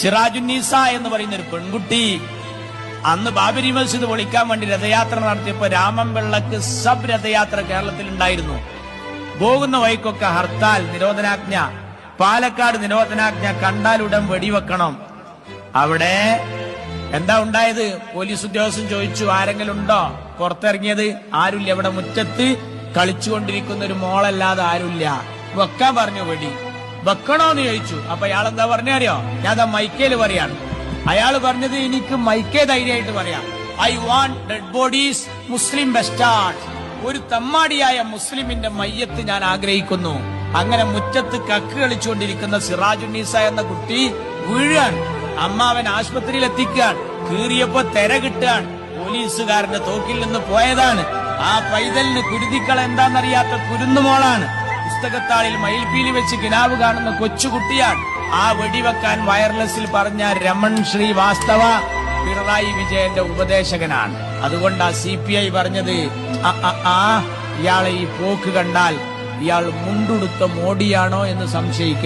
സിറാജുന്നീസ എന്ന് പറയുന്ന ഒരു പെൺകുട്ടി അന്ന് ബാബരി മസ്ജിദ് പൊളിക്കാൻ വേണ്ടി രഥയാത്ര നടത്തിയപ്പോ രാമൻപിള്ളക്ക് സബ് രഥയാത്ര കേരളത്തിൽ ഉണ്ടായിരുന്നു. പോകുന്ന വഴിക്കൊക്കെ ഹർത്താൽ, നിരോധനാജ്ഞ. പാലക്കാട് നിരോധനാജ്ഞ, കണ്ടാലുടൻ വെടിവെക്കണം. അവിടെ എന്താ ഉണ്ടായത്? പോലീസ് ഉദ്യോഗസ്ഥൻ ചോദിച്ചു, ആരെങ്കിലും ഉണ്ടോ? പുറത്തിറങ്ങിയത് ആരുമില്ല. ഇവിടെ മുറ്റത്ത് കളിച്ചുകൊണ്ടിരിക്കുന്ന ഒരു മോളല്ലാതെ ആരുമില്ല. വെക്കാൻ പറഞ്ഞു വെടി. വെക്കണോന്ന് ചോദിച്ചു. അപ്പൊ അയാൾ എന്താ പറഞ്ഞറിയോ? ഞാൻ അതാ മൈക്കേല് പറയാണ്. അയാൾ പറഞ്ഞത്, എനിക്ക് മൈക്കേ ധൈര്യമായിട്ട് പറയാം, I want dead bodies, Muslim bastard. ഒരു തമ്മാടിയായ മുസ്ലിമിന്റെ മയ്യത്ത് ഞാൻ ആഗ്രഹിക്കുന്നു. അങ്ങനെ മുറ്റത്ത് കക്ക് കളിച്ചുകൊണ്ടിരിക്കുന്ന സിറാജുന്നീസ എന്ന കുട്ടി വീഴാൻ. അമ്മാവൻ ആശുപത്രിയിൽ എത്തിക്കാൻ. കീറിയപ്പോ തെര കിട്ടാൻ. പോലീസുകാരന്റെ തോക്കിൽ നിന്ന് പോയതാണ്. ആ പൈതലിന് കുരുതിക്കള എന്താണെന്നറിയാത്ത കുരുന്നുമോളാണ്. പുസ്തകത്താളിൽ മയിൽപീലി വെച്ച് കിനാവ് കാണുന്ന കൊച്ചുകുട്ടിയാണ്. ആ വെടിവെക്കാൻ വയർലെസ്സിൽ പറഞ്ഞ രമൺ ശ്രീവാസ്തവ പിണറായി വിജയന്റെ ഉപദേശകനാണ്. അതുകൊണ്ടാ CPI പറഞ്ഞത്, ഇയാളെ ഈ പോക്ക് കണ്ടാൽ ഇയാൾ മുണ്ടുടുത്ത മോഡിയാണോ എന്ന് സംശയിക്കുക.